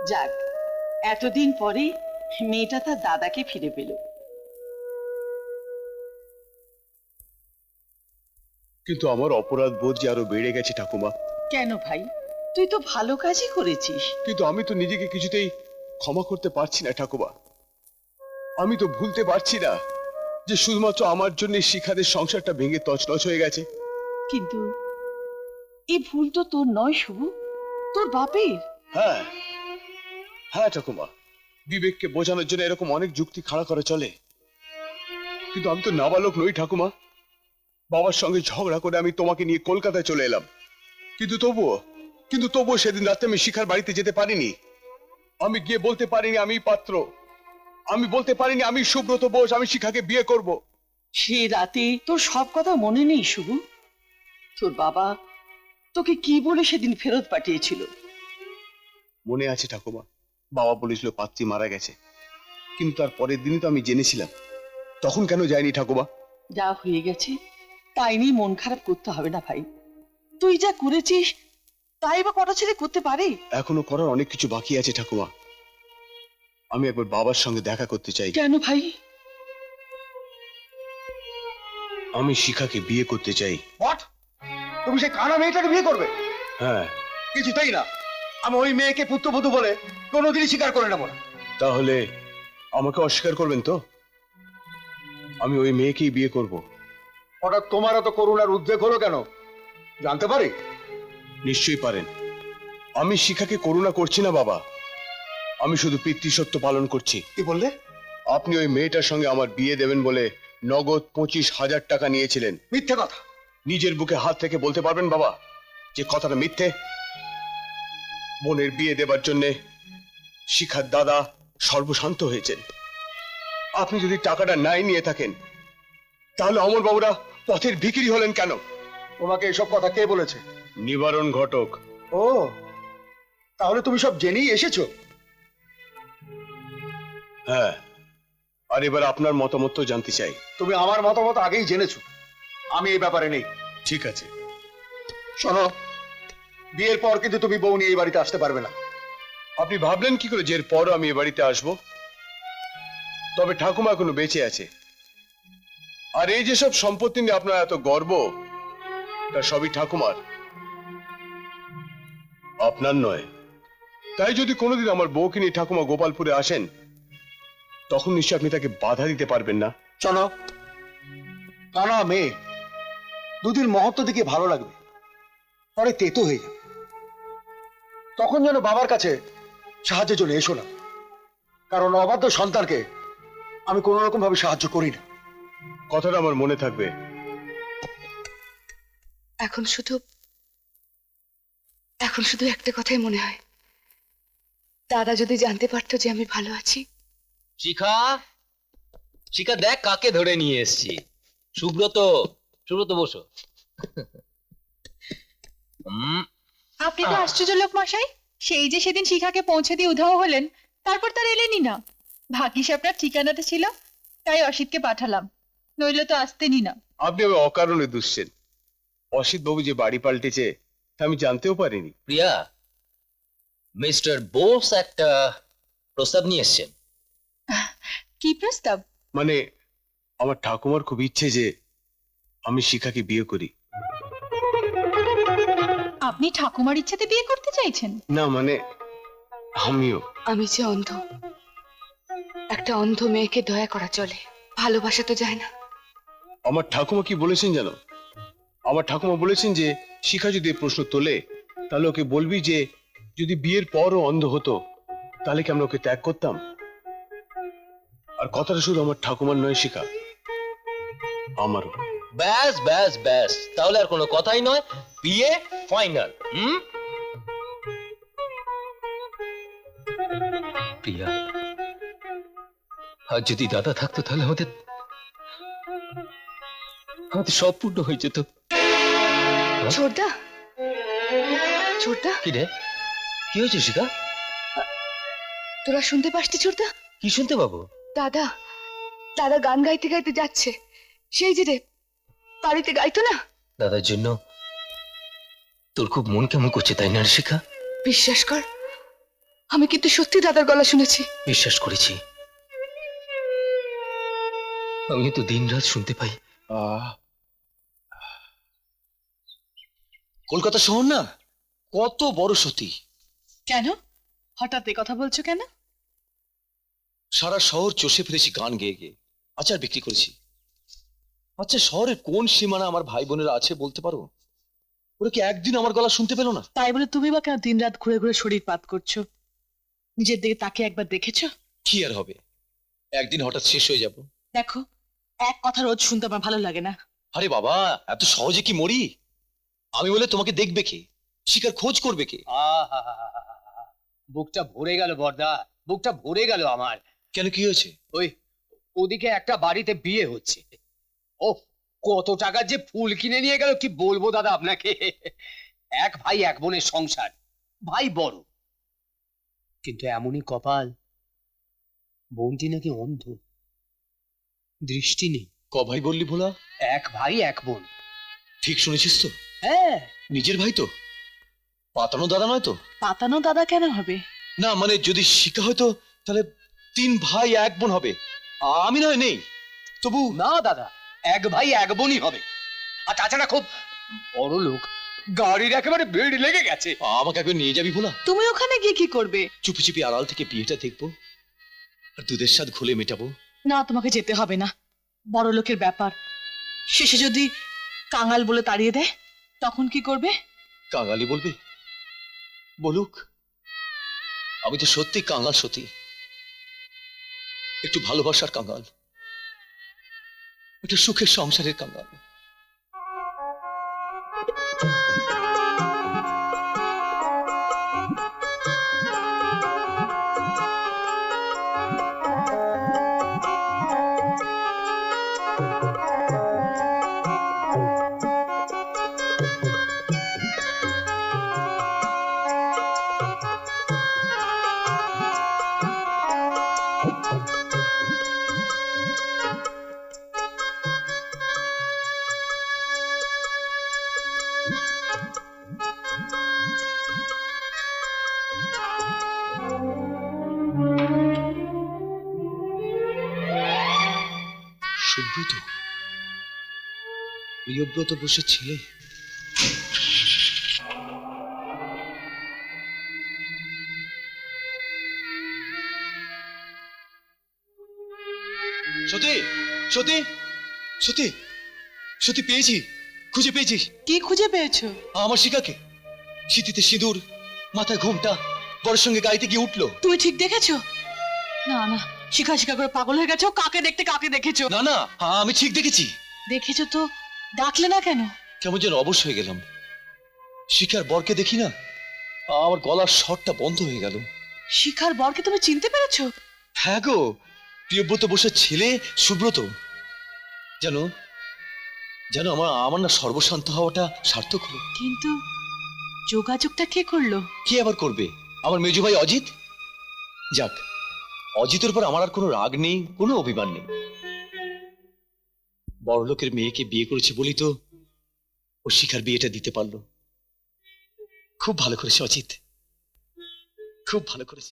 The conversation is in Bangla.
যাক, এতদিন পরে মেয়েটা তার দাদাকে ফিরে পেল। কিন্তু আমার অপরাধ বোধ যে আরো বেড়ে গেছে ঠাকুমা। কেন ভাই, তুই তো ভালো কাজই করেছিস। কিন্তু আমি তো নিজেকে কিছুতেই ক্ষমা করতে পারছি না ঠাকুমা। আমি তো ভুলতে পারছি না যে শুধুমাত্র আমার জন্য শিখাদের সংসারটা ভেঙে তছনছ হয়ে গেছে। কিন্তু এই ভুল তো তোর নয় শুভ, তোর বাপের। হ্যাঁ হ্যাঁ ঠাকুমা, বিবেককে বোঝানোর জন্য এরকম অনেক যুক্তি খাড়া করে চলে, কিন্তু আমি তো নাবালক নই ঠাকুমা। বাবার সঙ্গে ঝগড়া করে আমি তোমাকে নিয়ে কলকাতায় চলে এলাম, কিন্তু তবুও সেদিন রাতে আমি শিখার বাড়িতে যেতে পারিনি। আমি গিয়ে বলতে পারিনি আমি পাত্র, আমি বলতে পারিনি আমি সুব্রত বোস, আমি শিখাকে বিয়ে করব। সে রাতে তোর সব কথা মনে নেই শুভ? তোর বাবা তোকে কি বলে সেদিন ফেরত পাঠিয়েছিল? মনে আছে ঠাকুমা, বাবা বলেছিল পাত্রী মারা গেছে, কিন্তু তার পরের দিনই তো আমি জেনেছিলাম। তখন কেন যায়নি ঠাকুমা? যা হয়ে গেছে তাই নিয়ে মন খারাপ করতে হবে না ভাই। তুই যা করেছিস তাই বা কটা ছেলে করতে পারে? এখনো করার অনেক কিছু বাকি আছে ঠাকুমা। আমি একবার বাবার সঙ্গে দেখা করতে চাই। কেন ভাই? আমি শিখাকে বিয়ে করতে চাই। হোয়াট? তুমি সেই কানা মেয়েটাকে বিয়ে করবে? হ্যাঁ। কিছুতেই না। আমি ওই মেয়েকে পুত্রবধূ বলে কোনোদিনই স্বীকার করে নেব না। তাহলে আমাকে অস্বীকার করবেন তো? আমি ওই মেয়েকেই বিয়ে করব। হঠাৎ তোমার এত করুণার উদ্বেগ হলো কেন, জানতে পারি? নিশ্চয়ই পারেন। আমি শিখাকে করুণা করছি না বাবা, আমি শুধু পিতৃসত্য পালন করছি। কি বললে? আপনি ওই মেয়েটার সঙ্গে আমার বিয়ে দেবেন বলে নগদ 25,000 টাকা নিয়েছিলেন। মিথ্যে কথা। নিজের বুকে হাত থেকে বলতে পারবেন বাবা যে কথাটা মিথ্যে? বোনের বিয়ে দেবার জন্য শিখার দাদা সর্বশান্ত হয়েছেন। আপনি যদি টাকাটা নাই নিয়ে থাকেন তাহলে অমর বাবুরা পথের ভিখিরি হলেন কেন? তোমাকে এসব কথা কে বলেছে? নিবারণ ঘটক। ও, তাহলে তুমি সব জেনেই এসেছো? হ্যাঁ, আর এবার আপনার মতামত তো জানতে চাই। তুমি আমার মতামত আগেই জেনেছো, আমি এই ব্যাপারে নেই। ঠিক আছে। শোনো, বিয়ের পর কিন্তু তুমি বউ নিয়ে এই বাড়িতে আসতে পারবে না। আপনি ভাবলেন কি করে যে এর পরও আমি এ বাড়িতে আসবো? তবে ঠাকুমা এখনো বেঁচে আছে, আর এই যেসব সম্পত্তি নিয়ে আপনার এত গর্ব, তা সবই ঠাকুমার, আপনার নয়। তাই যদি কোনোদিন আমার বউকে নিয়ে ঠাকুমা গোপালপুরে আসেন তখন নিশ্চয় আপনি তাকে বাধা দিতে পারবেন না। শোনো, কানা মেয়ে, দুদিন মহত্ব দিকে ভালো লাগবে, পরে তেতো হয়ে যাবে। তখন যেন বাবার কাছে সাহায্যের জন্য এসো না, কারণ অবাধ্য সন্তানকে আমি কোনো রকম ভাবে সাহায্য করি না। কথাটা আমার মনে থাকবে। এখন শুধু একটা কথাই মনে হয়, দাদা যদি জানতে পারতো যে আমি ভালো আছি। শিখা, শিখা দেখ কাকে ধরে নিয়ে এসেছি। সুব্রত, সুব্রত বসো। আপনি তো আশ্চর্য লোক মশাই, সেই যে সেদিন শিখাকে পৌঁছে দিয়ে উধাও হলেন, তারপর তার এলেনই না। ভাগ্যিস আপনার ঠিকানাটা ছিল, তাই অসিতকে পাঠালাম, নইলে তো আসতেনই না। আপনি আমি অকারণে দুষছেন। অসিত বাবু যে বাড়ি পাল্টেছে তা আমি জানতেও পারিনি। প্রিয়া, মিস্টার বোস একটা প্রস্তাব নিয়ে এসছেন। কি প্রস্তাব? মানে আমার ঠাকুমার খুব ইচ্ছে যে আমি শিখাকে বিয়ে করি। আপনি ঠাকুমার ইচ্ছাতে বিয়ে করতে চাইছেন? না মানে আমিও। আমি যে অন্ধ, একটা অন্ধ মেয়েকে দয়া করা চলে, ভালোবাসা তো যায় না। আমার ঠাকুমা কি বলেছেন জানো? আমার ঠাকুমা বলেছেন যে শিখা যদি এই প্রশ্ন তোলে তাহলে ওকে বলবি যে যদি বিয়ের পরও অন্ধ হতো তাহলে কি আমরা ওকে ত্যাগ করতাম। আর কথাটা শুধু আমার ঠাকুমার নয় শিখা, আমারও। ব্যাস ব্যাস ব্যাস, তাহলে আর কোনো কথাই নয়, বিয়ে ফাইনাল। প্রিয়া, আর যদি দাদা থাকতো তাহলে আমাদের সব পূর্ণ হয়ে যেত। ছোটদা, ছোটদা, কি রে, কি হয়েছে শিখা? তোরা শুনতে পাসনি ছোটদা? কি শুনতে পাবো? দাদা, দাদা গান গাইতে গাইতে যাচ্ছে, সেই যে রে বাড়িতে গাইতো না। দাদার জন্য তোর খুব মন কেমন করছে তাই না রে শিখা? বিশ্বাস কর, আমি কিন্তু সত্যি দাদার গলা শুনেছি। বিশ্বাস করেছি, আমি তো দিনরাত শুনতে পাই। কলকাতা শহর না কত বড় সতী। কেন হঠাৎ এ কথা বলছো কেন? সারা শহর চষে ফেলেছি গান গেয়ে গেয়ে, আচার বিক্রি করেছি। আচ্ছা, শহরের কোন সীমানা আমার ভাই বোনেরা আছে বলতে পারো? ওরা কি একদিন আমার গলা শুনতে পেল না? তাই বলে তুমি বা কেন দিনরাত ঘুরে ঘুরে শরীর পাত করছো? নিজের দিকে তাকে একবার দেখেছো? কি আর হবে, একদিন হঠাৎ শেষ হয়ে যাব। দেখো, এক কথা রোজ শুনতে আমার ভালো লাগে না। আরে বাবা, এত সহজে কি মরি? আমি বলে তোমাকে দেখবে কে, শিকার খোঁজ করবে কে? বুকটা ভরে গেল বর্দা, বুকটা ভরে গেল আমার। কেন, কি হয়েছে? ওই ওদিকে একটা বাড়িতে বিয়ে হচ্ছে। ও কত টাকার যে ফুল কিনে নিয়ে গেল কি বলবো দাদা আপনাকে। এক ভাই এক বোনের সংসার, ভাই বড়, কিন্তু এমনই কপাল, বোনটি নাকি অন্ধ, দৃষ্টি নেই। ক ভাই বললি ভোলা? এক ভাই এক বোন। ঠিক শুনেছিস তো? হ্যাঁ, নিজের ভাই তো, পাতানো দাদা নয় তো? পাতানো দাদা কেন হবে? না মানে যদি শিকা হয়তো তাহলে 3 ভাই এক বোন হবে। আমি নয় নেই তবু। না দাদা, এক ভাই এক বোনই হবে। আর তাছাড়া খুব বড় লোক, গাড়ির একেবারে ভিড় লেগে গেছে। আমাকে একবার নিয়ে যাবি ভোলা? তুমি ওখানে গিয়ে কি করবে? চুপি চুপি আড়াল থেকে বিয়েটা দেখবো আর দুধের স্বাদ ঘুলে মেটাবো। না, তোমাকে যেতে হবে না, বড় লোকের ব্যাপার। শেষে যদি কাঙাল বলে তাড়িয়ে দেয় তখন কি করবে? কাঙালি বলবে? বলুক, আমি তো সত্যি কাঙাল সতী, একটু ভালোবাসার কাঙাল, একটু সুখের সংসারের কাঙাল। সুব্রত, প্রিয়ব্রত বসে ছেলে। সতী, সতী, সতী, সতী, পেয়েছি, খুঁজে পেয়েছি। কি খুঁজে পেয়েছো? আমার শিকাকে। শীতিতে সিঁদুর, মাথায় ঘোমটা, বড়ের সঙ্গে গাইতে গিয়ে উঠলো। তুমি ঠিক দেখেছো? না না, শিখা শিখা করে পাগল হয়ে গেছো। কাকে দেখতে কাকে দেখেছো? না না, আমি ঠিক দেখেছি। দেখেছো তো ডাকলে না কেন? কেমন যেন অবশ হয়ে গেলাম। শিকার বরকে দেখি না, আমার গলার স্বরটা বন্ধ হয়ে গেল। শিখার বরকে তুমি চিনতে পেরেছো? হ্যাঁ গো, প্রিয়ব্রত বসে ছেলে সুব্রত। জানো জানো, আমার না সর্বশান্ত হওয়াটা সার্থক হলো। কিন্তু যোগাযোগটা কে করলো? কে আবার করবে? আমার মেজো ভাই অজিত। যাক, অজিতের উপর আমার আর কোনো রাগ নেই, কোনো অভিমান নেই। বড়লোকের মেয়েকে বিয়ে করেছে বলি তো ও শিখার বিয়েটা দিতে পারলো। খুব ভালো করেছে অজিত, খুব ভালো করেছে।